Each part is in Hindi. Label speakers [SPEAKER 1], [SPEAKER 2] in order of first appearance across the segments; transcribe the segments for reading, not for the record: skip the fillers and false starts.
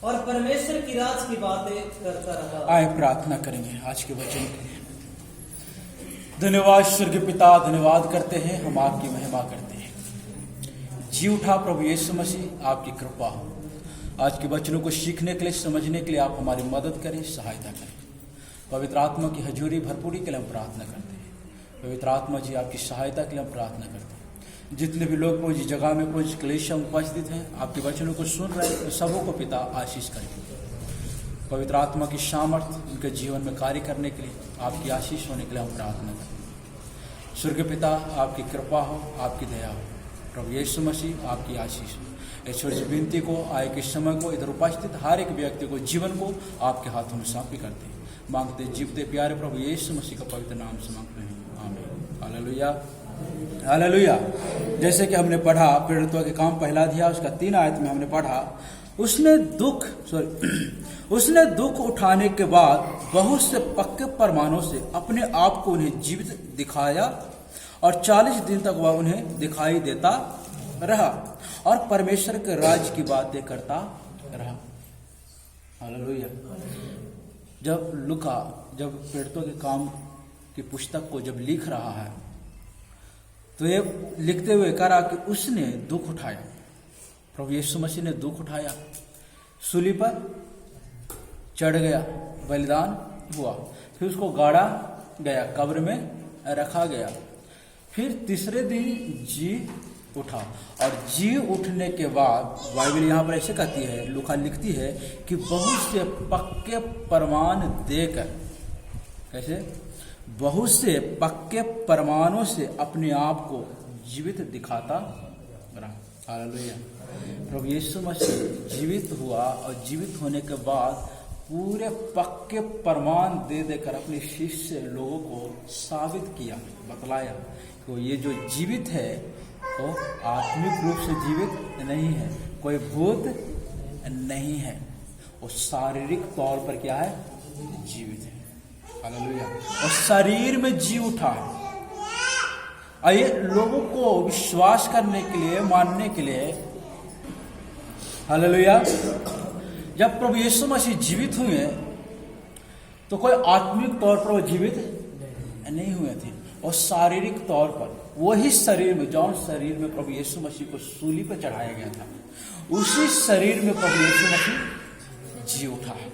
[SPEAKER 1] और परमेश्वर की राज की बातें करता रहा।
[SPEAKER 2] आए प्रार्थना करेंगे आज के वचन के लिए। धन्यवाद स्वर्गीय पिता, धन्यवाद करते हैं, हम आपकी महिमा करते हैं। जी उठा प्रभु यीशु मसीह, आपकी कृपा हो। आज के वचनों को सीखने के लिए, समझने के लिए आप हमारी मदद करें, सहायता करें। पवित्र आत्मा की हजूरी भरपूरी के लिए हम प्रार्थना करते हैं। पवित्र आत्मा जी, आपकी सहायता के लिए हम प्रार्थना करते हैं। जितने भी लोग पहुंच जगह में पहुंच क्लेश में उपस्थित हैं, आपके वचनों को सुन रहे हैं, सबों को पिता आशीष करें। पवित्र आत्मा की सामर्थ्य उनके जीवन में कार्य करने के लिए, आपकी आशीष होने के लिए हम प्रार्थना करते हैं। स्वर्गीय पिता, आपकी कृपा हो, आपकी दया हो। प्रभु यीशु मसीह, आपकी आशीष हो। ईश्वर जी विनती को, आए के समय को, इधर उपस्थित हर एक व्यक्ति को, जीवन को आपके हाथों में सौंपी करते हैं। मांगते जीवते प्यारे प्रभु यीशु मसीह का पवित्र नाम से मांगते हैं, आमीन। Hallelujah, hallelujah. जैसे कि हमने पढ़ा, प्रेरितों के काम पहला अध्याय उसका 3 आयत में हमने पढ़ा, उसने दुख उठाने के बाद बहुत से पक्के प्रमाणों से अपने आप को उन्हें जीवित दिखाया और 40 दिन तक वह उन्हें दिखाई देता रहा और परमेश्वर के राज्य की बातें करता रहा। हालेलुया। जब लूका, जब प्रेरितों के काम की पुस्तक को जब लिख रहा है, तो ये लिखते हुए कह रहा कि उसने दुख उठाया। प्रभु यीशु मसीह ने दुख उठाया, सूली पर चढ़ गया, बलिदान हुआ, फिर उसको गाड़ा गया, कब्र में रखा गया, फिर तीसरे दिन जी उठा। और जी उठने के बाद बाइबल यहाँ पर ऐसे कहती है, लूका लिखती है कि बहुत से पक्के प्रमाण देकर, कैसे बहुत से पक्के प्रमाणों से अपने आप को जीवित दिखाता रहा। हालेलुया। प्रभु यीशु मसीह जीवित हुआ और जीवित होने के बाद पूरे पक्के प्रमाण दे देकर अपने शिष्य लोगों को साबित किया, बतलाया कि ये जो जीवित है वो आत्मिक रूप से जीवित नहीं है, कोई भूत नहीं है, वो शारीरिक तौर पर क्या है, जीवित है। हालेलुया। और शरीर में जी उठा है। ये लोगों को विश्वास करने के लिए, मानने के लिए, हालेलुया, जब प्रभु यीशु मसीह जीवित हुए तो कोई आत्मिक तौर पर वो जीवित नहीं हुए थे, और शारीरिक तौर पर वही शरीर में, जौन शरीर में प्रभु यीशु मसीह को सूली पर चढ़ाया गया था, उसी शरीर में प्रभु यीशु मसीह जी उठा है।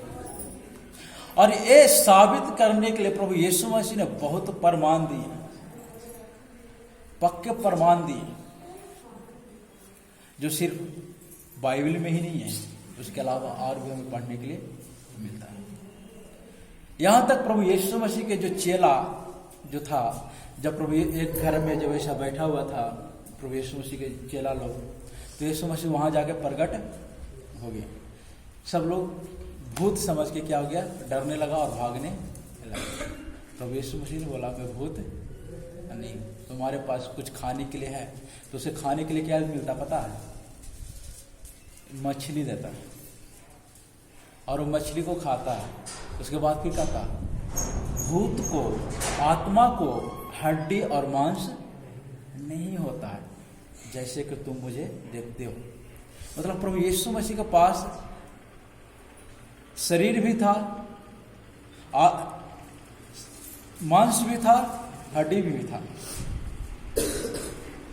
[SPEAKER 2] और ये साबित करने के लिए प्रभु यीशु मसीह ने बहुत प्रमाण दिए, पक्के प्रमाण दिए, जो सिर्फ बाइबल में ही नहीं है, उसके अलावा और भी हमें पढ़ने के लिए मिलता है। यहां तक प्रभु यीशु मसीह के जो चेला जो था, जब प्रभु एक घर में जब ऐसा बैठा हुआ था प्रभु यीशु मसीह के चेला लोग, तो यीशु मसीह वहां जाके प्रकट हो गए। सब लोग भूत समझ के क्या हो गया, डरने लगा और भागने लगा। प्रभु यीशु मसीह ने बोला, मैं भूत नहीं, तुम्हारे पास कुछ खाने के लिए है। तो उसे खाने के लिए क्या मिलता पता है, मछली देता है, और वो मछली को खाता है। उसके बाद फिर कहता, भूत को, आत्मा को हड्डी और मांस नहीं होता है, जैसे कि तुम मुझे देखते हो। मतलब प्रभु यीशु मसीह के पास शरीर भी था, मांस भी था, हड्डी भी था,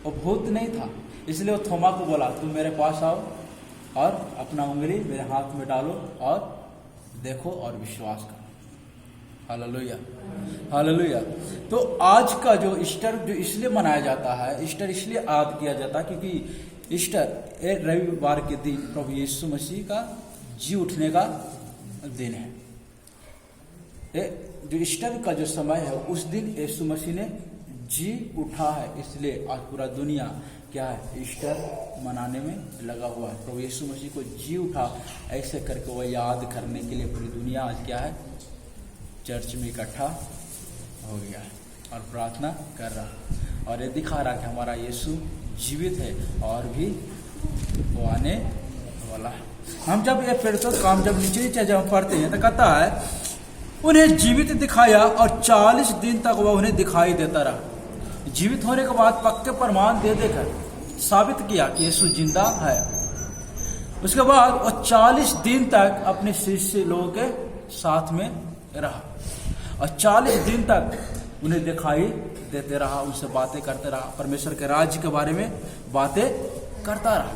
[SPEAKER 2] वो भूत नहीं था। इसलिए वो थोमा को बोला, तुम मेरे पास आओ और अपना उंगली मेरे हाथ में डालो और देखो और विश्वास करो। Hallelujah, hallelujah. तो आज का जो ईस्टर जो इसलिए मनाया जाता है, ईस्टर इसलिए याद किया जाता है क्योंकि ईस्टर रविवार के दिन प्रभु यीशु मसीह का जी उठने का दिन है। जो ईस्टर का जो समय है, उस दिन यीशु मसीह ने जी उठा है, इसलिए आज पूरा दुनिया क्या है, ईस्टर मनाने में लगा हुआ है। प्रभु यीशु मसीह को जी उठा ऐसे करके वह याद करने के लिए पूरी दुनिया आज क्या है, चर्च में इकट्ठा हो गया है और प्रार्थना कर रहा है, और ये दिखा रहा कि हमारा यीशु जीवित है और भी वो आने वाला है। हम जब ये फिर तो काम जब नीचे जब पढ़ते हैं तो कहता है, उन्हें जीवित दिखाया और 40 दिन तक वह उन्हें दिखाई देता रहा। जीवित होने के बाद पक्के प्रमाण दे देकर साबित किया कि यीशु जिंदा है। उसके बाद वो 40 दिन तक अपने शिष्य लोगों के साथ में रहा और 40 दिन तक उन्हें दिखाई देते रहा, उनसे बातें करते रहा, परमेश्वर के राज्य के बारे में बातें करता रहा,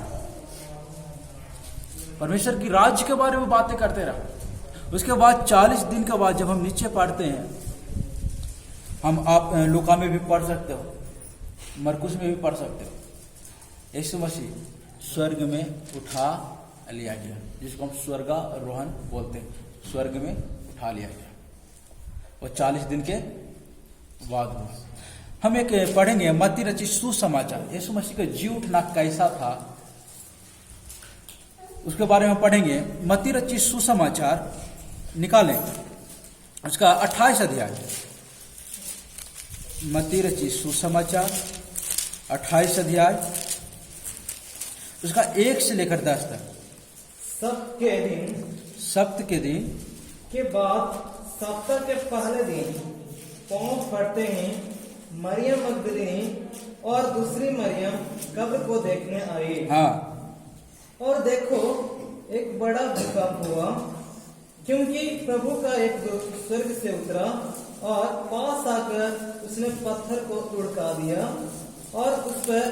[SPEAKER 2] परमेश्वर की राज्य के बारे में बातें करते रहा। उसके बाद 40 दिन के बाद जब हम नीचे पढ़ते हैं, हम आप लूका में भी पढ़ सकते हो, मरकुस में भी पढ़ सकते हो, यीशु मसीह स्वर्ग में उठा लिया गया, जिसको हम स्वर्गारोहण बोलते हैं, स्वर्ग में उठा लिया गया। और 40 दिन के बाद हुआ। हम एक पढ़ेंगे मत्ती रचित सुसमाचार, यीशु मसीह का जी उठना कैसा था उसके बारे में पढ़ेंगे। मत्ती रचित सुसमाचार निकालें, उसका 28 अध्याय, मत्ती रचित सुसमाचार 28 अध्याय, उसका 1 से लेकर 10 तक। सप्त के दिन
[SPEAKER 1] के बाद सप्ताह के पहले दिन पांव फटते ही मरियम मगदलीनी और दूसरी मरियम कब्र को देखने आई।
[SPEAKER 2] हाँ।
[SPEAKER 1] और देखो एक बड़ा भूकंप हुआ, क्योंकि प्रभु का एक दूत स्वर्ग से उतरा और पास आकर उसने पत्थर को लुढ़का दिया और उस पर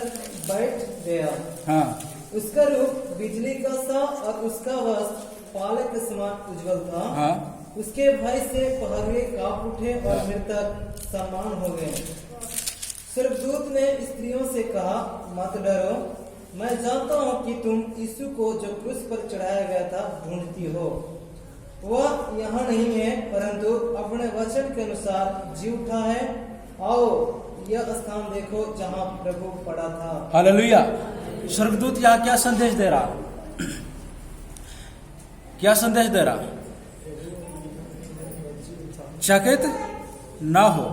[SPEAKER 1] बैठ गया।
[SPEAKER 2] हाँ।
[SPEAKER 1] उसका रूप बिजली का सा और उसका वस्त्र पाले के समान उज्जवल था।
[SPEAKER 2] हाँ।
[SPEAKER 1] उसके भय से पहरुए कांप उठे और मृतक समान हो गए। स्वर्गदूत ने स्त्रियों से कहा, मत डरो, मैं जानता हूँ कि तुम यीशु को जो क्रूस पर चढ़ाया गया था ढूंढती हो। वह यहाँ नहीं है, परंतु अपने वचन के अनुसार जी उठा है। आओ यह स्थान देखो जहाँ प्रभु पड़ा था।
[SPEAKER 2] हालेलुया। स्वर्गदूत यहाँ क्या संदेश दे रहा? क्या संदेश दे रहा? चकित ना हो,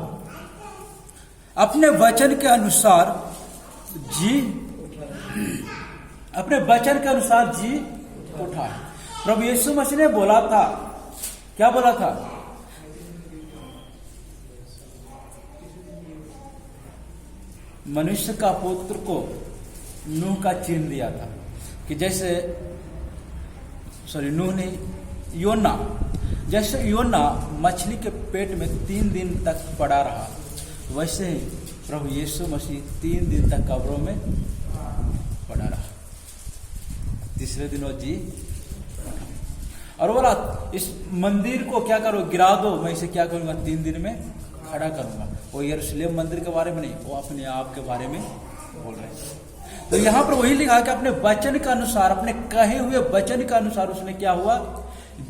[SPEAKER 2] अपने वचन के अनुसार जी, अपने वचन के अनुसार जी उठा। प्रभु यीशु मसीह ने बोला था, क्या बोला था? मनुष्य का पुत्र को नूह का चिन्ह दिया था कि जैसे नूह नहीं, योना, जैसे योना मछली के पेट में 3 दिन तक पड़ा रहा, वैसे ही प्रभु यीशु मसीह 3 दिन तक कब्रों में पड़ा रहा। तीसरे दिन वो जी और बोला, इस मंदिर को क्या करो, गिरा दो, मैं इसे क्या करूंगा, 3 दिन में खड़ा करूंगा। वो यरूशलेम मंदिर के बारे में नहीं, वो अपने आप के बारे में बोल रहे हैं। तो यहाँ पर वही लिखा कि अपने वचन के अनुसार, अपने कहे हुए वचन के अनुसार उसने क्या हुआ,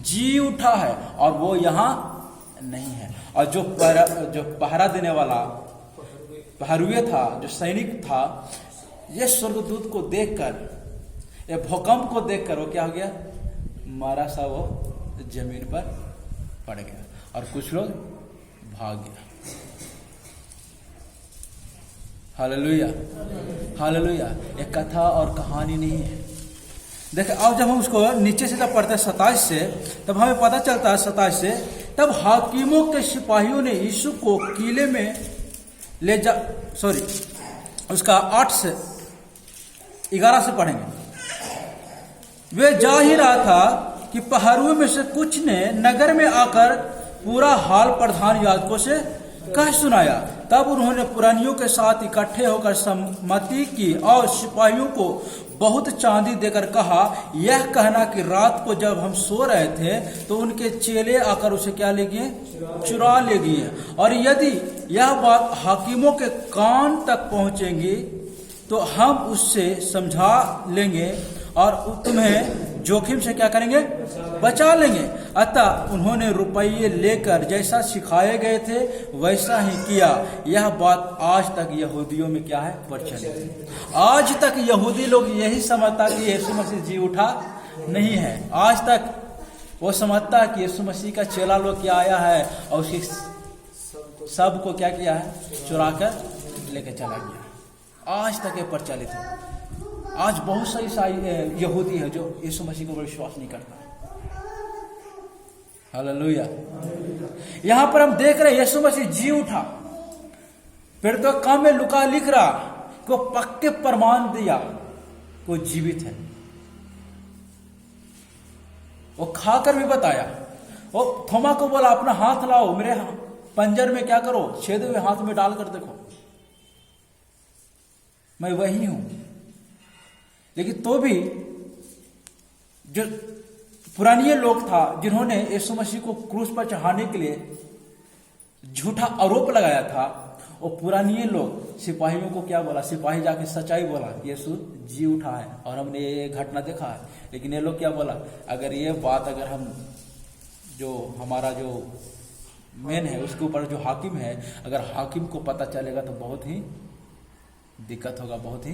[SPEAKER 2] जी उठा है, और वो यहाँ नहीं है। और जो पहरा देने वाला पहरुए था, जो सैनिक था, ये स्वर्गदूत को देखकर, ये भूकंप को देखकर वो क्या हो गया, मारा सा वो जमीन पर पड़ गया और कुछ लोग भाग गया। Hallelujah, hallelujah. एक कथा और कहानी नहीं है। देखिए, अब जब हम उसको नीचे से जब पढ़ते हैं 27 से, तब हमें पता चलता है 27 से, तब हाकिमों के सिपाहियों ने यीशु को किले में ले जा, उसका 8 से 11 से पढ़ेंगे। वे जा ही रहा था कि पहरुए में से कुछ ने नगर में आकर पूरा हाल प्रधान याजकों से कह सुनाया। तब उन्होंने पुरानियों के साथ इकट्ठे होकर सम्मति की और सिपाहियों को बहुत चांदी देकर कहा, यह कहना कि रात को जब हम सो रहे थे तो उनके चेले आकर उसे क्या ले गए, चुरा ले गए। और यदि यह बात हाकिमों के कान तक पहुंचेगी तो हम उससे समझा लेंगे और तुम्हें जोखिम से क्या करेंगे, बचा लेंगे। अतः उन्होंने रुपये लेकर जैसा सिखाए गए थे वैसा ही किया। यह बात आज तक यहूदियों में क्या है, प्रचलित है। आज तक यहूदी लोग यही समझता कि यीशु मसीह जी उठा नहीं है। आज तक वो समझता कि यीशु मसीह का चेला लोग क्या आया है और उसी सबको क्या किया है, चुरा कर लेके चला गया। आज तक ये प्रचलित है। आज बहुत सारी यहूदी है जो यीशु मसीह को विश्वास नहीं करता। हालेलुया। यहां पर हम देख रहे हैं यीशु मसीह जी उठा। फिर तो काम में लुका लिख रहा को पक्के प्रमाण दिया को जीवित है। वो खाकर भी बताया। वो थोमा को बोला अपना हाथ लाओ, मेरे पंजर में क्या करो, छेदे हुए हाथ में डालकर देखो, मैं वही हूं। लेकिन तो भी जो पुराने लोग था जिन्होंने यीशु मसीह को क्रूस पर चढ़ाने के लिए झूठा आरोप लगाया था, वो पुराने लोग सिपाहियों को क्या बोला, सिपाही जाके सच्चाई बोला, यीशु जी उठा है और हमने ये घटना देखा है। लेकिन ये लोग क्या बोला, अगर ये बात अगर हम जो हमारा जो मेन है उसके ऊपर जो हाकिम है, अगर हाकिम को पता चलेगा तो बहुत ही दिक्कत होगा, बहुत ही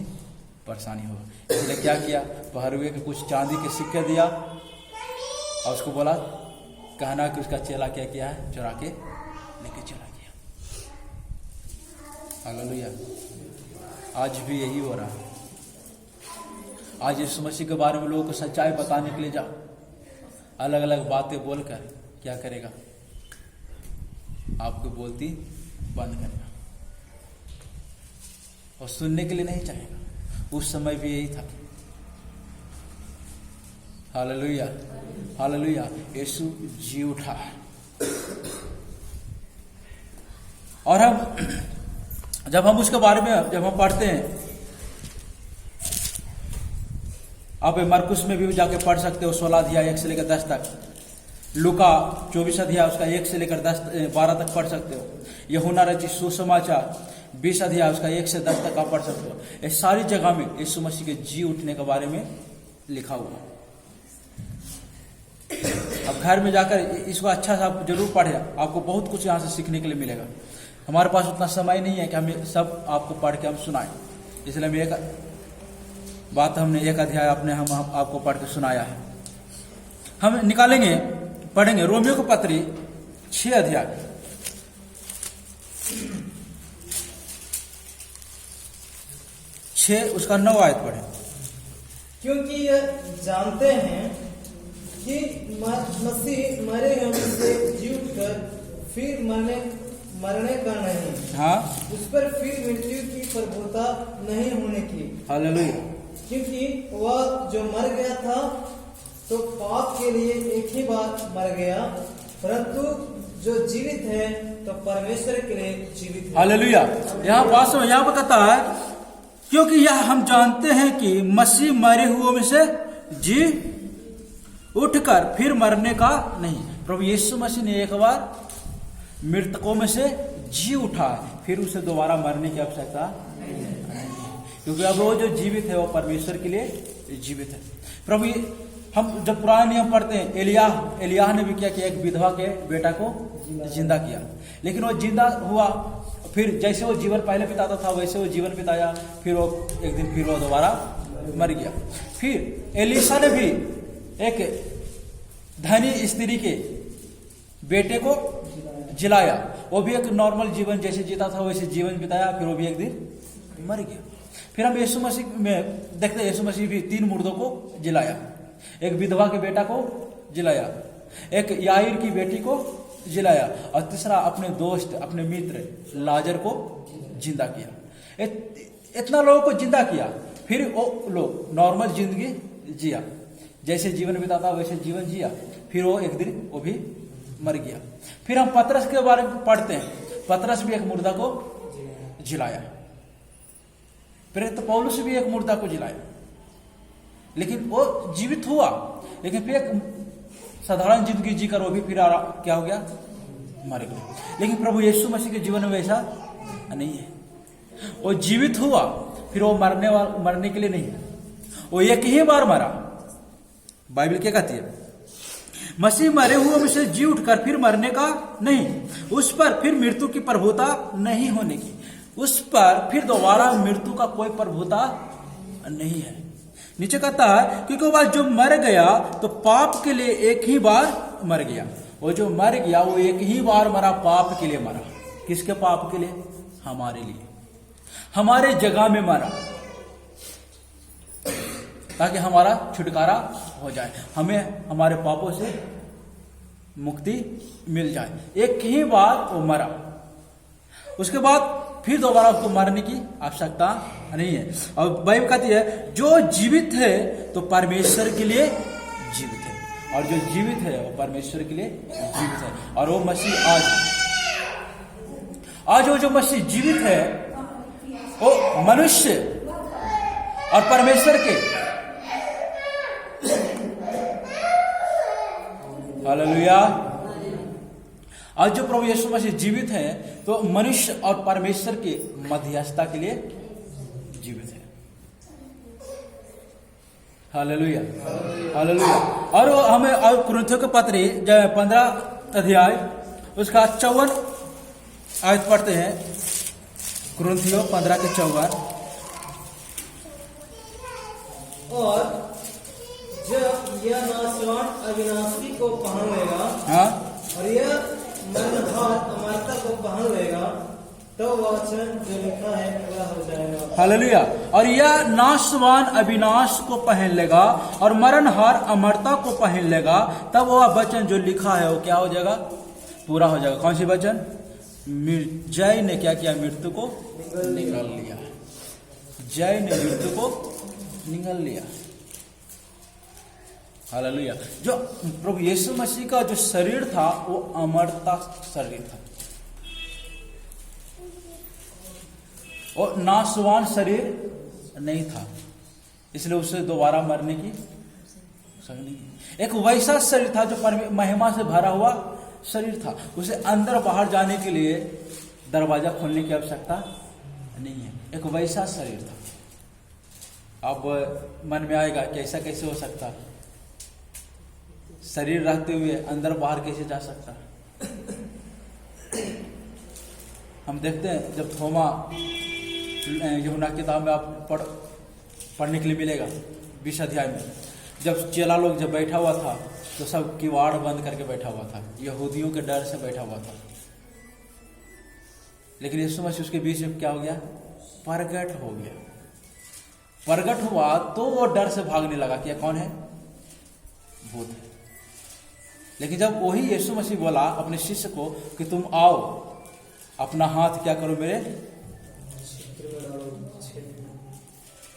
[SPEAKER 2] परेशानी होगा। इसलिए क्या किया, पहरुए के कुछ चांदी के सिक्के दिया और उसको बोला, कहना कि उसका चेला क्या किया है, चुरा के लेके चला गया। हालेलुया। आज भी यही हो रहा है। आज यीशु मसीह के बारे में लोगों को सच्चाई बताने के लिए जाओ, अलग अलग बातें बोलकर क्या करेगा, आपको बोलती बंद करेगा और सुनने के लिए नहीं चाहेगा। उस समय भी यही था। Hallelujah, hallelujah. यीशु जी उठा। और जब हम उसके बारे में जब हम पढ़ते हैं, आप मरकुस में भी जाके पढ़ सकते हो, 16 अध्याय 1 से लेकर 10 तक। लूका 24 अध्याय उसका 1 से लेकर 12 तक पढ़ सकते हो। यूहन्ना रचित सुसमाचार 20 अध्याय उसका 1 से 10 तक आप पढ़ सकते हो। ये सारी जगह में यीशु मसीह के जी उठने के बारे में लिखा हुआ। अब घर में जाकर इसको अच्छा सा आप जरूर पढ़े, आपको बहुत कुछ यहाँ से सीखने के लिए मिलेगा। हमारे पास उतना समय नहीं है कि हम सब आपको पढ़ के हम सुनाएं, इसलिए हम एक बात हमने एक अध्याय अपने हम आपको पढ़ के सुनाया है। हम निकालेंगे, पढ़ेंगे रोमियो को पत्री 6 अध्याय 6 उसका 9 आयत पढ़े।
[SPEAKER 1] क्योंकि यह जानते हैं कि मसीह मरे हुए से जी उठकर फिर मरने का नहीं,
[SPEAKER 2] हाँ,
[SPEAKER 1] उस पर फिर मृत्यु की प्रभुता नहीं होने की।
[SPEAKER 2] हालेलुया।
[SPEAKER 1] क्योंकि वह जो मर गया था तो पाप के लिए एक ही बार मर गया, परंतु जो जीवित है तो परमेश्वर के लिए जीवित है।
[SPEAKER 2] हालेलुया। यहाँ वास्तव में यहाँ पर कहता है, क्योंकि यह हम जानते हैं कि मसीह मरे हुओं में से जी उठकर फिर मरने का नहीं। प्रभु यीशु मसीह ने एक बार मृतकों में से जी उठा, फिर उसे दोबारा मरने की आवश्यकता नहीं, क्योंकि अब वो जो जीवित है वो परमेश्वर के लिए जीवित है। प्रभु हम जब पुराने नियम पढ़ते हैं, एलियाह ने भी क्या किया, एक विधवा के बेटा को जिंदा किया, लेकिन वो जिंदा हुआ, फिर जैसे वो जीवन पहले बिताता था वैसे वो जीवन बिताया, फिर वो एक दिन फिर वो दोबारा मर गया। फिर एलीशा ने भी एक धनी स्त्री के बेटे को जिलाया, वो भी एक नॉर्मल जीवन जैसे जीता था वैसे जीवन बिताया, फिर वो भी एक दिन मर गया। फिर हम यीशु मसीह में देखते हैं, यीशु मसीह भी 3 मुर्दों को जिलाया, एक विधवा के बेटा को जिलाया, एक याईर की बेटी को जिलाया, और तीसरा अपने दोस्त अपने मित्र लाजर को जिंदा किया। इतना लोगों को जिंदा किया, फिर वो लोग नॉर्मल जिंदगी जिया, जैसे जीवन बिताता वैसे जीवन जिया, फिर वो एक दिन वो भी मर गया। फिर हम पतरस के बारे में पढ़ते हैं, पतरस भी एक मुर्दा को जिलाया, प्रेरित पौलुस भी एक मुर्दा को जिलाया, लेकिन वो जीवित हुआ, लेकिन फिर एक साधारण जिंदगी जीकर वो भी फिर क्या हो गया, मर गया। लेकिन प्रभु यीशु मसीह के जीवन में वैसा नहीं है, वो जीवित हुआ, फिर वो मरने के लिए नहीं, वो एक ही बार मरा। बाइबल क्या कहती है, मसीह मरे हुए में से जी उठकर फिर मरने का नहीं, उस पर फिर मृत्यु की प्रभुता नहीं होने की, उस पर फिर दोबारा मृत्यु का कोई प्रभुता नहीं है। नीचे कहता है, क्योंकि वह जो मर गया तो पाप के लिए एक ही बार मर गया। वो जो मर गया वो एक ही बार मरा, पाप के लिए मरा। किसके पाप के लिए? हमारे लिए, हमारे जगह में मरा, ताकि हमारा छुटकारा हो जाए, हमें हमारे पापों से मुक्ति मिल जाए। एक ही बार वो मरा, उसके बाद फिर दोबारा उसको मरने की आवश्यकता नहीं है। और बाइबल कहती है, जो जीवित है तो परमेश्वर के लिए जीवित है, और जो जीवित है वो परमेश्वर के लिए जीवित है। और वो मसीह आज वो जो मसीह जीवित है वो मनुष्य और परमेश्वर के, हालेलुया, आज जो प्रभु यीशु मसीह जीवित है तो मनुष्य और परमेश्वर के मध्यस्थता के लिए जीवित है। Hallelujah, hallelujah. और वो हमें और कुरिन्थियों के पत्री 15 अध्याय उसका 54 आयत पढ़ते हैं। कुरिन्थियों 15:54।
[SPEAKER 1] और जब यह नाशवान अविनाशी को पहन लेगा,
[SPEAKER 2] हाँ,
[SPEAKER 1] और यह मरणहार अमरता को पहन लेगा, तो वचन जो लिखा है पूरा हो जाएगा।
[SPEAKER 2] हालेलुया। और यह नाशवान अविनाश को पहन लेगा और मरणहार अमरता को पहन लेगा, तब वह वचन जो लिखा है वो क्या हो जाएगा? पूरा हो जाएगा। कौन सी वचन? जय ने क्या किया? मृत्यु को निगल लिया। जय ने मृत्यु को निगल लिया। हालेलुया। जो प्रभु यीशु मसीह का जो शरीर था वो अमरता शरीर था, और नाशवान शरीर नहीं था, इसलिए उसे दोबारा मरने की शक्ति नहीं। एक वैसा शरीर था जो महिमा से भरा हुआ शरीर था, उसे अंदर बाहर जाने के लिए दरवाजा खोलने की आवश्यकता नहीं है। एक वैसा शरीर था। अब मन में आएगा कि ऐसा कैसे हो सकता? शरीर रहते हुए अंदर बाहर कैसे जा सकता? हम देखते हैं जब थोमा, यूहन्ना किताब में आप पढ़ने के लिए मिलेगा 20 अध्याय में, जब चेला लोग जब बैठा हुआ था तो सब किवाड़ बंद करके बैठा हुआ था, यहूदियों के डर से बैठा हुआ था। लेकिन यीशु मसीह उसके बीच में क्या हो गया? प्रगट हो गया। प्रगट हुआ तो वो डर से भागने लगा कि कौन है? भूत है। लेकिन जब वही यीशु मसीह बोला अपने शिष्य को कि तुम आओ, अपना हाथ क्या करो मेरे,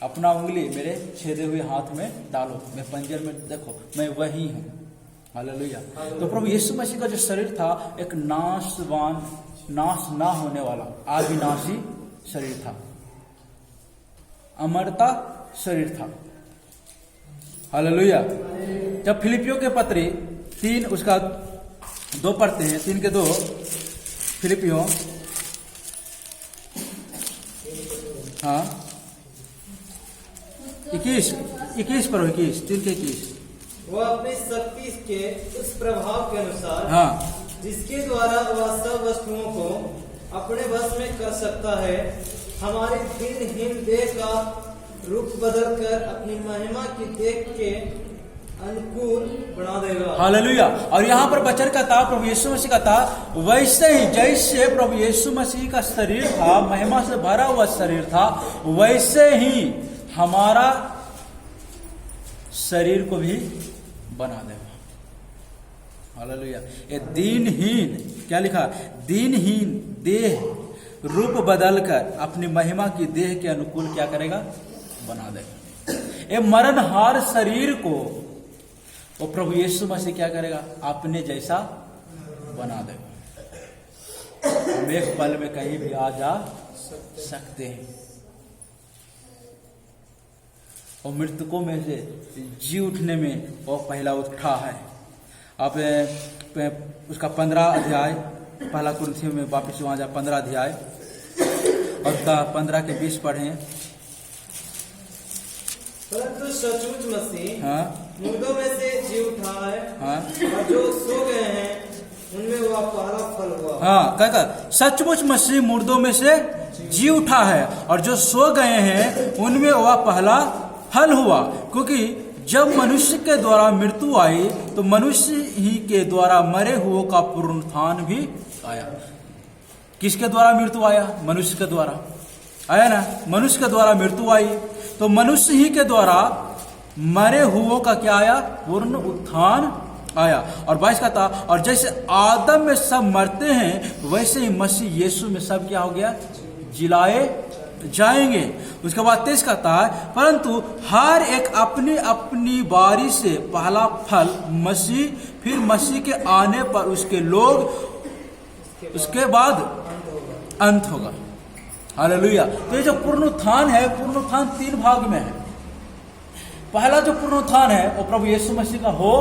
[SPEAKER 2] अपना उंगली मेरे छेदे हुए हाथ में डालो, मैं पंजर में देखो, मैं वही हूं। हालेलुया। तो प्रभु यीशु मसीह का जो शरीर था एक नाशवान, नाश ना होने वाला अविनाशी शरीर था, अमरता शरीर था। हालेलुया। जब फिलिपियों के पत्री 3 उसका 2 पढ़ते हैं, 3 के 2, फिलिपियों, हाँ 21 पर 21, 3 के 21।
[SPEAKER 1] वह अपनी शक्ति के उस प्रभाव के अनुसार,
[SPEAKER 2] हाँ,
[SPEAKER 1] जिसके द्वारा वह सब वस्तुओं को अपने वश में कर सकता है, हमारी दीनहीन देह का रूप बदलकर अपनी महिमा की देह के अनुकूल बना देगा।
[SPEAKER 2] हालेलुया। और यहाँ पर वचन का था, प्रभु यीशु मसीह का था, वैसे ही जैसे प्रभु यीशु मसीह का शरीर था, महिमा से भरा हुआ शरीर था, वैसे ही हमारा शरीर को भी बना देगा। हालेलुया। ये दीनहीन, क्या लिखा? दीनहीन देह रूप बदलकर अपनी महिमा की देह के अनुकूल क्या करेगा? बना देगा। ये मरणहार शरीर को वो प्रभु यीशु मसीह क्या करेगा? अपने जैसा बना देगा। हम एक पल में कहीं भी आ जा सकते हैं। और मृतकों में से जी उठने में वो पहला उठा है। आप उसका 15 अध्याय, पहला कुरिन्थियों में वापस वहां जा, 15 अध्याय और उसका 15 के 20 पढ़ें।
[SPEAKER 1] परंतु सचमुच मसीह,
[SPEAKER 2] हाँ,
[SPEAKER 1] मुर्दों में से जी उठा है,
[SPEAKER 2] हाँ,
[SPEAKER 1] और जो सो गए हैं उनमें वह पहला फल हुआ।
[SPEAKER 2] हाँ, कहता सचमुच मसीह मुर्दों में से जी उठा है और जो सो गए हैं उनमें वह पहला फल हुआ। क्योंकि जब मनुष्य के द्वारा मृत्यु आई तो मनुष्य ही के द्वारा मरे हुओं का पुनरुत्थान भी आया। किसके द्वारा मृत्यु आया? मनुष्य के द्वारा आया ना। मनुष्य के द्वारा मृत्यु आई तो मनुष्य ही के द्वारा मरे हुओं का क्या आया? पूर्ण उत्थान आया। और 22 का था, और जैसे आदम में सब मरते हैं वैसे ही मसीह यीशु में सब क्या हो गया? जिलाए जाएंगे। उसके बाद 23 कहता है, परंतु हर एक अपनी अपनी बारी से पहला फल मसीह, फिर मसीह के आने पर उसके लोग, उसके बाद अंत होगा। हालेलुया। तो ये जो पुनरुत्थान है, पुनरुत्थान 3 भाग में है। पहला जो पुनरुत्थान है वो प्रभु यीशु मसीह का हो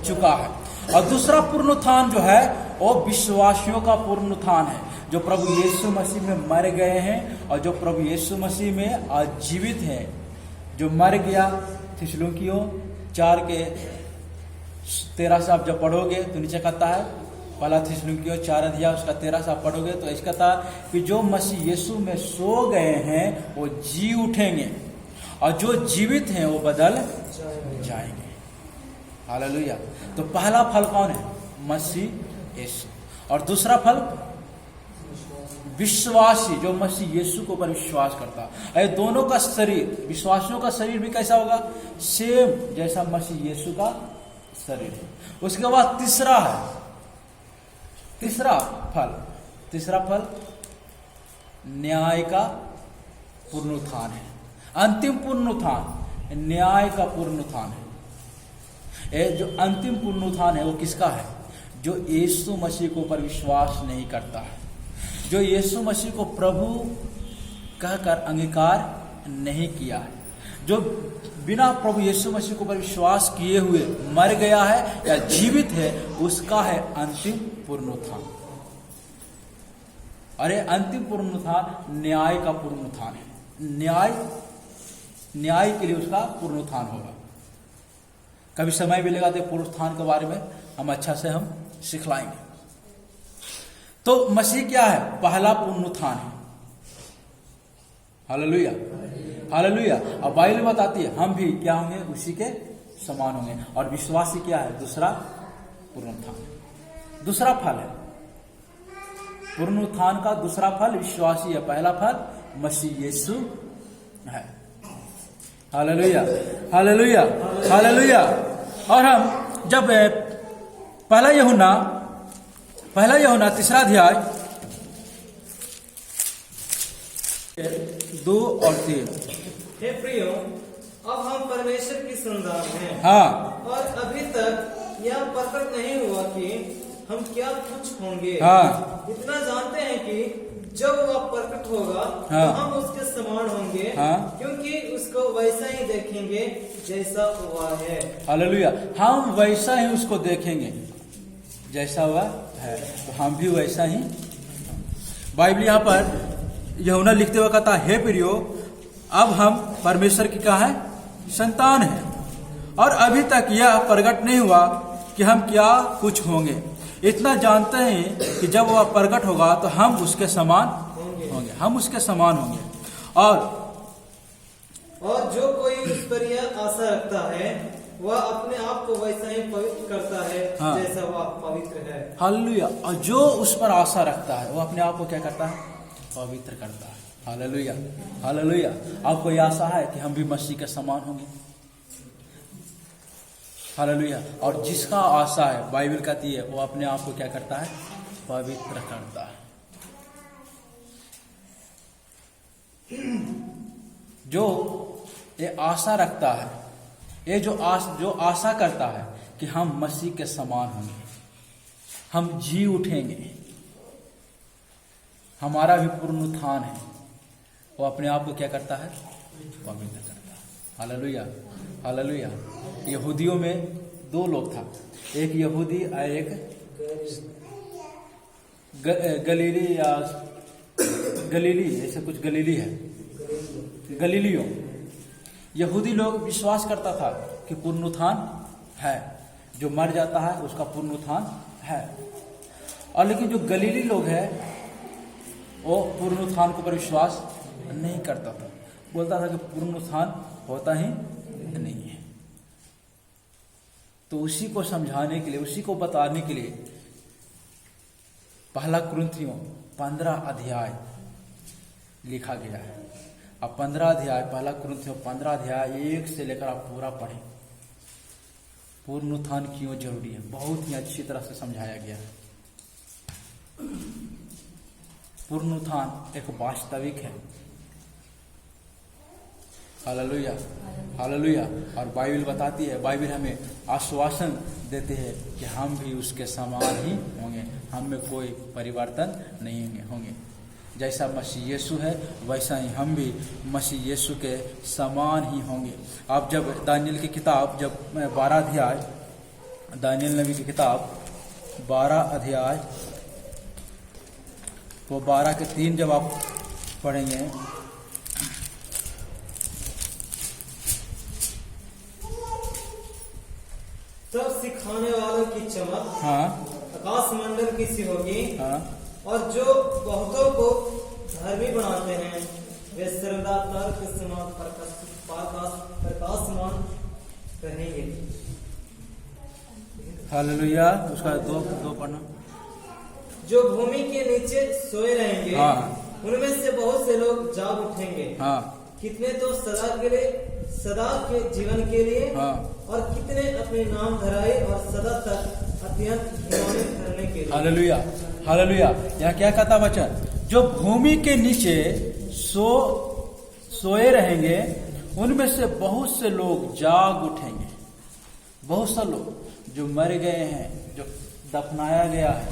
[SPEAKER 2] चुका है, और दूसरा पुनरुत्थान जो है वो विश्वासियों का पुनरुत्थान है, जो प्रभु यीशु मसीह में मर गए हैं और जो प्रभु यीशु मसीह में आज जीवित हैं। जो मर गया, थिस्सलुनीकियों 4 के 13 से आप जब पढ़ोगे तो नीचे कहता है, पहला थिस्सलुनीकियों 4 अध्याय उसका 13 से आप पढ़ोगे तो इसका कहता है कि जो मसीह यीशु में सो गए हैं वो जी उठेंगे, और जो जीवित हैं वो बदल जाएंगे। हालेलुया। तो पहला फल कौन है? मसीह यीशु। और दूसरा फल विश्वासी, जो मसीह यीशु के ऊपर विश्वास करता है। दोनों का शरीर, विश्वासियों का शरीर भी कैसा होगा? सेम जैसा मसीह यीशु का शरीर है। उसके बाद तीसरा फल न्याय का पुनरुत्थान है। अंतिम पुनरुत्थान न्याय का पुनरुत्थान है। ये जो अंतिम पुनरुत्थान है वो किसका है? जो यीशु मसीह के ऊपर विश्वास नहीं करता है, जो यीशु मसीह को प्रभु कहकर अंगीकार नहीं किया है, जो बिना प्रभु यीशु मसीह के ऊपर विश्वास किए हुए मर गया है या जीवित है, उसका है अंतिम पुनरुत्थान। अरे अंतिम पुनरुत्थान न्याय का पुनरुत्थान है। न्याय के लिए उसका पुनरुत्थान होगा। कभी समय मिलेगा तो पुनरुत्थान के बारे में हम अच्छा से हम सिखलाएंगे। तो मसीह क्या है? पहला पुनरुत्थान है। Hallelujah, hallelujah. अब बाइबल बताती है हम भी क्या होंगे? उसी के समान होंगे। और विश्वासी क्या है? दूसरा पुनरुत्थान। दूसरा फल है पुनरुत्थान का। दूसरा फल विश्वासी है, पहला फल मसीह यीशु है। Hallelujah, hallelujah, hallelujah. और हम जब पहला यूहन्ना 3 अध्याय 2 और 3।
[SPEAKER 1] हे प्रियो, अब हम परमेश्वर की संतान हैं।
[SPEAKER 2] हाँ।
[SPEAKER 1] और अभी तक यह प्रकट नहीं हुआ कि हम क्या कुछ होंगे।
[SPEAKER 2] हाँ।
[SPEAKER 1] इतना जानते हैं कि जब वह प्रकट होगा
[SPEAKER 2] हाँ।
[SPEAKER 1] तो हम उसके समान होंगे।
[SPEAKER 2] हाँ।
[SPEAKER 1] क्योंकि उसको वैसा ही देखेंगे जैसा हुआ है।
[SPEAKER 2] हालेलुया। हम वैसा ही उसको देखेंगे जैसा हुआ है, तो हम भी वैसा ही। बाइबल यहाँ पर यूहन्ना लिखते हुए कहता है, हे प्रियो, अब हम परमेश्वर की क्या है? संतान है, और अभी तक यह प्रकट नहीं हुआ कि हम क्या कुछ होंगे। इतना जानते हैं कि जब वह प्रकट होगा तो हम उसके समान होंगे। हम उसके समान होंगे।
[SPEAKER 1] और जो कोई उस पर यह आशा रखता है वह अपने आप को वैसा ही पवित्र करता है। हाँ। जैसा वह पवित्र है। हालेलुया।
[SPEAKER 2] और जो उस पर आशा रखता है वो अपने आप को क्या करता है? पवित्र करता है। Hallelujah, hallelujah. आपको यह आशा है कि हम भी मसीह के समान होंगे। हालेलुया। और जिसका आशा है, बाइबल कहती है, वो अपने आप को क्या करता है? पवित्र करता है। जो ये आशा रखता है, ये जो आशा करता है कि हम मसीह के समान होंगे, हम जी उठेंगे, हमारा भी पुनरुत्थान है, वो अपने आप को क्या करता है? पवित्र करता है। Hallelujah, hallelujah. यहूदियों में 2 लोग था, एक यहूदी और एक गलीली, ऐसे कुछ गलीली है, गलीलियों। यहूदी लोग विश्वास करता था कि पुनरुत्थान है, जो मर जाता है उसका पुनरुत्थान है। और लेकिन जो गलीली लोग हैं वो पुनरुत्थान के ऊपर विश्वास नहीं करता था, बोलता था कि पुनरुत्थान होता ही नहीं है। तो उसी को समझाने के लिए, उसी को बताने के लिए पहला कुरिन्थियों 15 अध्याय लिखा गया है। अब 15 अध्याय, पहला कुरिन्थियों 15 अध्याय 1 से लेकर आप पूरा पढ़ें। पुनरुत्थान क्यों जरूरी है, बहुत ही अच्छी तरह से समझाया गया है। पुनरुत्थान एक वास्तविक है, हालेलुया, हालेलुया। और बाइबल बताती है, बाइबल हमें आश्वासन देते हैं कि हम भी उसके समान ही होंगे, हम में कोई परिवर्तन नहीं होंगे। जैसा मसीह यीशु है वैसा ही हम भी मसीह यीशु के समान ही होंगे। आप जब दानियल की किताब, जब 12 अध्याय, दानियल नबी की किताब 12 अध्याय, वो 12 के 3 जब आप पढ़ेंगे,
[SPEAKER 1] तब सिखाने वालों की चमक
[SPEAKER 2] हाँ
[SPEAKER 1] आकाश मंडल की सी होगी,
[SPEAKER 2] हाँ,
[SPEAKER 1] और जो बहुतों को धर्मी बनाते हैं वे सर्वदा तर्क समान प्रकाशमान रहेंगे।
[SPEAKER 2] हालेलुया। उसका दो पढ़ना।
[SPEAKER 1] जो भूमि के नीचे सोए रहेंगे,
[SPEAKER 2] हाँ।
[SPEAKER 1] उनमें से बहुत से लोग जाग उठेंगे।
[SPEAKER 2] हाँ
[SPEAKER 1] कितने तो सदा के लिए, सदा के जीवन के लिए,
[SPEAKER 2] हाँ,
[SPEAKER 1] और कितने अपने नाम धराए और सदा तक अत्यंत घिनौने ठहरने के लिए।
[SPEAKER 2] Hallelujah, hallelujah. यहाँ क्या कहता वचन? जो भूमि के नीचे सोए रहेंगे, उनमें से बहुत से लोग जाग उठेंगे। बहुत से लोग जो मर गए हैं, जो दफनाया गया है,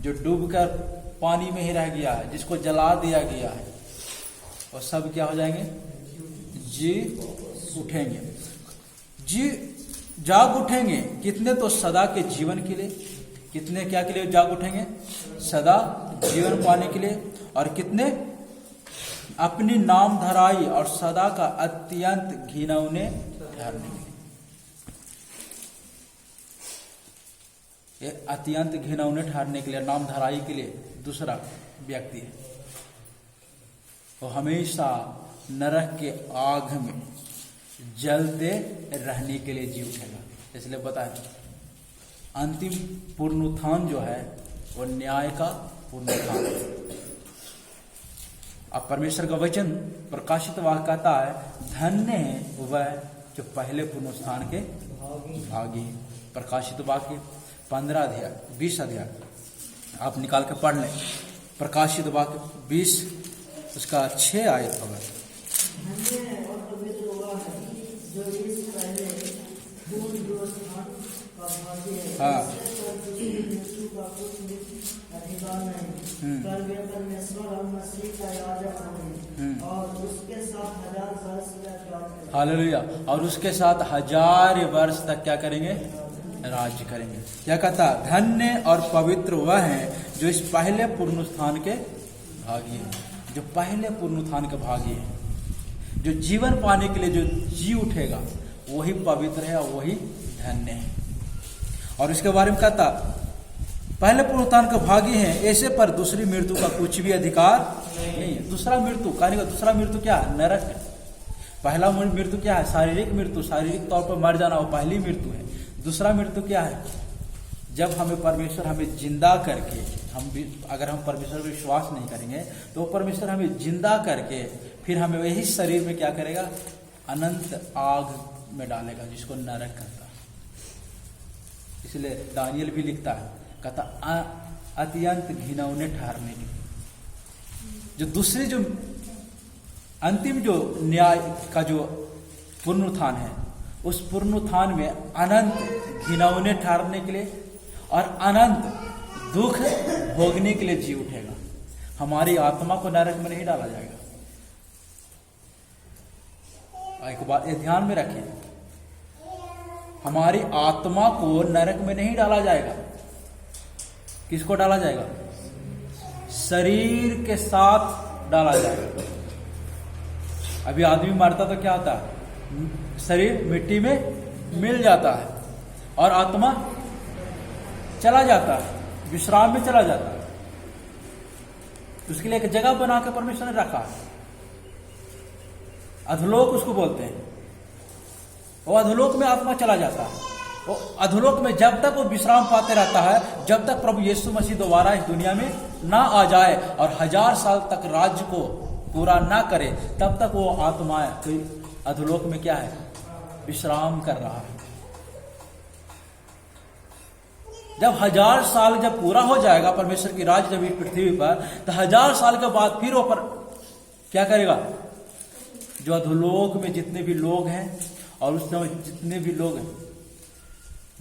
[SPEAKER 2] जो डूबकर पानी में ही रह गया है, जिसको जला दिया गया है, और सब क्या हो जाएंगे? जी उठेंगे, जी जाग उठेंगे। कितने तो सदा के जीवन के लिए, कितने क्या के लिए जाग उठेंगे? सदा जीवन पाने के लिए। और कितने अपनी नाम धराई और सदा का अत्यंत घिनौने ठहरने के लिए। ये अत्यंत घिनौने ठहरने के लिए, नाम धराई के लिए दूसरा व्यक्ति है, वो हमेशा नरक के आग में जलते रहने के लिए जी उठेगा। इसलिए पता है, अंतिम पुनरुत्थान जो है वो न्याय का पुनरुत्थान है। अब परमेश्वर का वचन प्रकाशित वाक्य कहता है, धन्य है वह जो पहले पुनरुत्थान के भागी है। प्रकाशित वाक्य 15 अध्याय 20 अध्याय आप निकाल के पढ़ लें। प्रकाशित वाक्य 20 उसका 6 आयत होगा। हाँ, हालेलुया। और उसके साथ 1000 वर्ष तक क्या करेंगे? राज्य करेंगे। क्या कहता? धन्य और पवित्र वह है जो इस पहले पुनरुत्थान के भागी है, जो पहले पुनरुत्थान के भागी है, जो जीवन पाने के लिए जो जी उठेगा वही पवित्र है और वही धन्य है। और इसके बारे में कहता, पहले पुनरुत्थान के भागी हैं, ऐसे पर दूसरी मृत्यु का कुछ भी अधिकार नहीं है। दूसरा मृत्यु कहने का दूसरा मृत्यु क्या है? नरक है। पहला मृत्यु क्या है? शारीरिक मृत्यु, शारीरिक तौर पर मर जाना, वो पहली मृत्यु है। दूसरा मृत्यु क्या है? जब हमें परमेश्वर हमें जिंदा करके, हम भी अगर हम परमेश्वर पर विश्वास नहीं करेंगे तो परमेश्वर हमें जिंदा करके फिर हमें वही शरीर में क्या करेगा? अनंत आग में डालेगा, जिसको नरक कहता है। इसलिए दानियल भी लिखता है, कहता अत्यंत घिनौने ठहरने के। जो दूसरी जो अंतिम जो न्याय का जो पुनरुत्थान है, उस पुनरुत्थान में अनंत घिनौने ठहरने के लिए और अनंत दुख भोगने के लिए जी उठेगा। हमारी आत्मा को नरक में नहीं डाला जाएगा। एक बात ये ध्यान में रखें, हमारी आत्मा को नरक में नहीं डाला जाएगा। किसको डाला जाएगा? शरीर के साथ डाला जाएगा। अभी आदमी मरता तो क्या होता है? शरीर मिट्टी में मिल जाता है और आत्मा चला जाता है, विश्राम में चला जाता है। उसके लिए एक जगह बना के परमेश्वर ने रखा है, अधोलोक उसको बोलते हैं। वो अधोलोक में आत्मा चला जाता है। वो अधोलोक में जब तक वो विश्राम पाते रहता है, जब तक प्रभु यीशु मसीह दोबारा इस दुनिया में ना आ जाए और 1000 साल तक राज्य को पूरा ना करे, तब तक वो आत्मा अधोलोक में क्या है? विश्राम कर रहा है। जब 1000 साल जब पूरा हो जाएगा परमेश्वर की राज जब पृथ्वी पर, तो 1000 साल के बाद फिर वो पर क्या करेगा? जो अधोलोक में जितने भी लोग हैं और उस समय जितने भी लोग हैं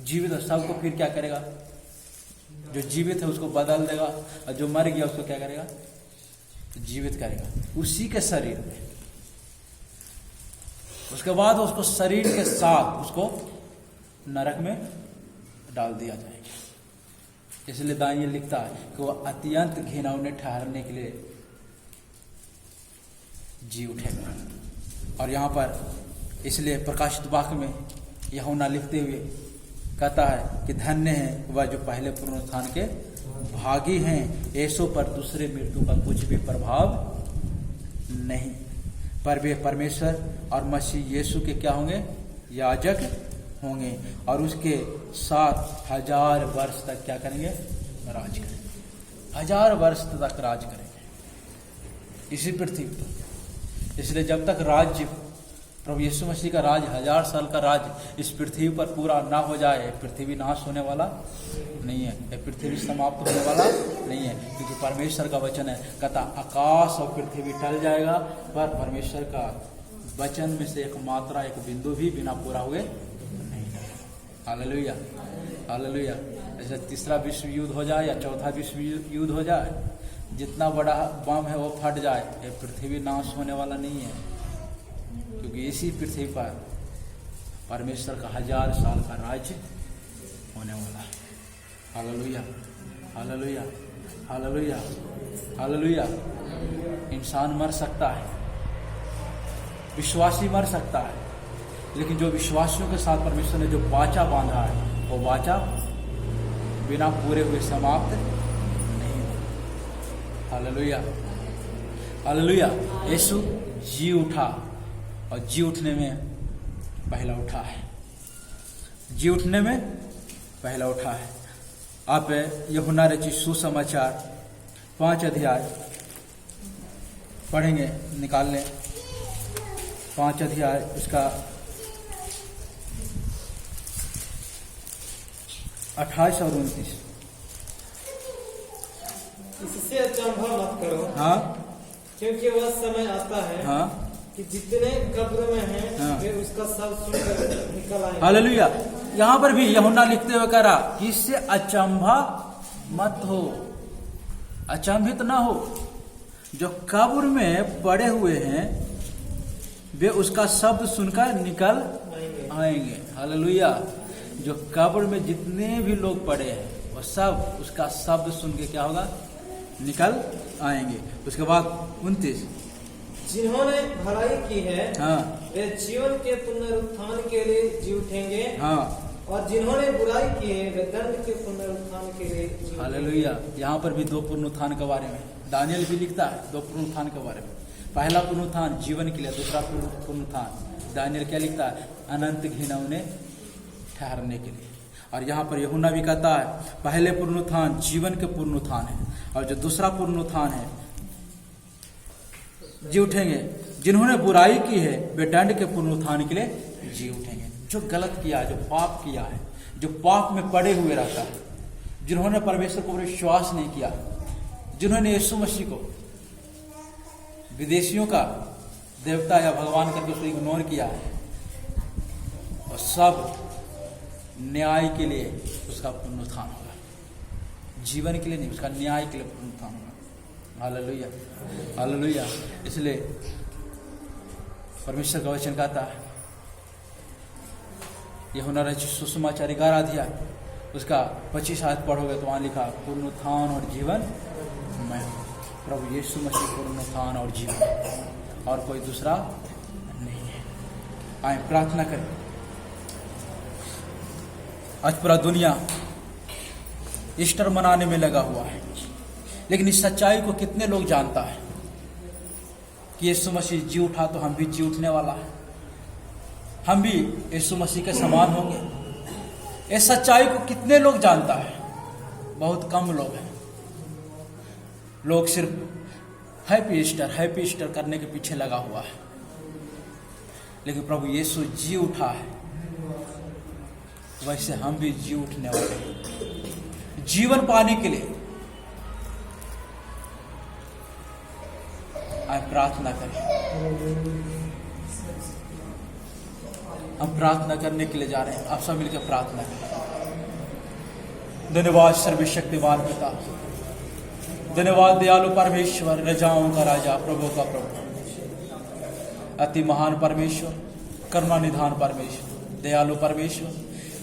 [SPEAKER 2] जीवित है, सबको फिर क्या करेगा? जो जीवित है उसको बदल देगा, और जो मर गया उसको क्या करेगा? जीवित करेगा उसी के शरीर में। उसके बाद उसको शरीर के साथ उसको नरक में डाल दिया जाएगा। इसलिए दानियेल लिखता है कि वो अत्यंत घिनौने ठहरने के लिए जी उठेगा। और यहाँ पर इसलिए प्रकाशित वाक्य में यूहन्ना लिखते हुए कहता है कि धन्य है वह जो पहले पुनरुत्थान के भागी हैं, ऐसों पर दूसरे मृत्यु का कुछ भी प्रभाव नहीं, पर वे परमेश्वर और मसीह यीशु के क्या होंगे? याजक होंगे, और उसके साथ 1000 वर्ष तक क्या करेंगे? राज करेंगे। 1000 वर्ष तक राज करेंगे इसी पृथ्वी पर। इसलिए जब तक राज्य प्रभु यीशु मसीह का राज 1000 साल का राज इस पृथ्वी पर पूरा ना हो जाए, पृथ्वी नाश होने वाला नहीं है, ये पृथ्वी समाप्त होने वाला नहीं है। क्योंकि परमेश्वर का वचन है, कहता आकाश और पृथ्वी टल जाएगा पर परमेश्वर का वचन में से एक मात्रा, एक बिंदु भी बिना पूरा हुए नहीं है। Hallelujah, hallelujah. ऐसे तीसरा विश्व युद्ध हो जाए या चौथा विश्व युद्ध हो जाए, जितना बड़ा बम है वो फट जाए, ये पृथ्वी नाश होने वाला नहीं है। क्योंकि इसी पृथ्वी पर परमेश्वर का 1000 साल का राज्य होने वाला है। Hallelujah, hallelujah, hallelujah, hallelujah. इंसान मर सकता है, विश्वासी मर सकता है, लेकिन जो विश्वासियों के साथ परमेश्वर ने जो वाचा बांधा है वो वाचा बिना पूरे हुए समाप्त नहीं होगा। Hallelujah, hallelujah. यीशु जी उठा और जी उठने में पहला उठा है, जी उठने में पहला उठा है। आप यूहन्ना रचित सुसमाचार 5 अध्याय पढ़ेंगे, निकाल लें 5 अध्याय, इसका 28 और 29।
[SPEAKER 1] इससे अचंभा मत करो,
[SPEAKER 2] हाँ,
[SPEAKER 1] क्योंकि वह समय आता है,
[SPEAKER 2] हाँ,
[SPEAKER 1] कि जितने कब्र में हैं,
[SPEAKER 2] हाँ,
[SPEAKER 1] वे उसका सब सुनकर निकल आएंगे।
[SPEAKER 2] हालेलुया। यहाँ पर भी यूहन्ना लिखते हुए कह रहा कि इससे अचंभा मत हो, अचंभित ना हो। जो कब्र में पड़े हुए हैं वे उसका शब्द सुनकर निकल आएंगे। हालेलुया। जो कब्र में जितने भी लोग पड़े हैं वो सब उसका शब्द सुन के क्या होगा? निकल आएंगे। उसके बाद 29,
[SPEAKER 1] जिन्होंने भलाई की है,
[SPEAKER 2] हाँ,
[SPEAKER 1] वे जीवन के पुनरुत्थान के लिए जी उठेंगे,
[SPEAKER 2] हाँ,
[SPEAKER 1] और जिन्होंने बुराई की है वे दंड के पुनरुत्थान के लिए जी उठेंगे।
[SPEAKER 2] हालेलुया। यहाँ पर भी 2 पुनरुत्थान के बारे में दानियेल भी लिखता है, 2 पुनरुत्थान के बारे में। पहला पुनरुत्थान जीवन के लिए, दूसरा पुनरुत्थान दानियेल क्या लिखता है? अनंत घिनौने ठहरने के लिए। और यहाँ पर यूहन्ना भी कहता है पहले पुनरुत्थान जीवन के पुनरुत्थान है, और जो दूसरा पुनरुत्थान है जी उठेंगे। जिन्होंने बुराई की है वे दंड के पुनरुत्थान के लिए जी उठेंगे। जो गलत किया है, जो पाप किया है, जो पाप में पड़े हुए रहता है, जिन्होंने परमेश्वर को विश्वास नहीं किया, जिन्होंने यीशु मसीह को विदेशियों का देवता या भगवान करके उसको इग्नोर किया है, और सब न्याय के लिए उसका पुनरुत्थान होगा। जीवन के लिए नहीं, उसका न्याय के लिए पुनरुत्थान होगा। Hallelujah, hallelujah. इसलिए परमेश्वर का वचन कहता है, यूहन्ना रचित सुसमाचार 11 अध्याय उसका 25 आयत पढ़ोगे तो वहां लिखा पुनरुत्थान और जीवन मैं हूं। प्रभु यीशु मसीह पुनरुत्थान और जीवन, और कोई दूसरा नहीं है। आए प्रार्थना करें। आज पूरा दुनिया ईस्टर मनाने में लगा हुआ है, लेकिन इस सच्चाई को कितने लोग जानता है कि यीशु मसीह जी उठा तो हम भी जी उठने वाला है, हम भी यीशु मसीह के समान होंगे। इस सच्चाई को कितने लोग जानता है? बहुत कम लोग हैं। लोग सिर्फ हैप्पी ईस्टर करने के पीछे लगा हुआ है, लेकिन प्रभु यीशु जी उठा है, वैसे हम भी जी उठने वाले हैं जीवन पाने के लिए। आए प्रार्थना करें। हम प्रार्थना करने के लिए जा रहे हैं। आप सब मिलकर प्रार्थना करें। धन्यवाद सर्वशक्तिमान पिता, धन्यवाद दयालु परमेश्वर, राजाओं का राजा, प्रभु का प्रभु, अति महान परमेश्वर, करुणा निधान परमेश्वर, दयालु परमेश्वर,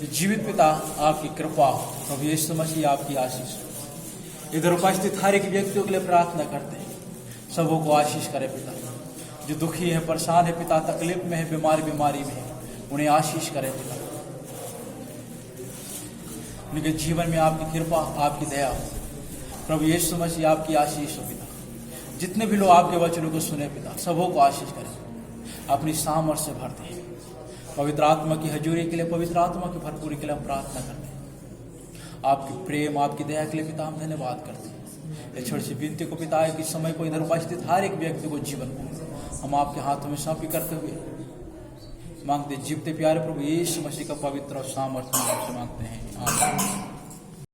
[SPEAKER 2] जीवित पिता, आपकी कृपा, प्रभु यीशु मसीह आपकी आशीष। इधर उपस्थित हर एक व्यक्तियों के लिए प्रार्थना करते हैं, सबों को आशीष करे पिता। जो दुखी है, परेशान है पिता, तकलीफ में है, बीमारी में है, उन्हें आशीष करे पिता। उनके जीवन में आपकी कृपा, आपकी दया, प्रभु यीशु मसीह आपकी आशीष हो पिता। जितने भी लोग आपके वचनों को सुने पिता, सबों को आशीष करें, अपनी सामर्थ से भर दें। पवित्र आत्मा की हजूरी के लिए, पवित्र आत्मा की भरपूरी के लिए हम प्रार्थना करते हैं। आपकी प्रेम, आपकी दया के लिए पिता हम धन्यवाद करते हैं। ये छोटी सी विनती को पिता है कि समय को इधर उपस्थित हर एक व्यक्ति को, जीवन को हम आपके हाथों में सौंपी करते हुए मांगते, जीवते प्यारे प्रभु यीशु मसीह का पवित्र और सामर्थ्य नाम से मांगते हैं, आमीन।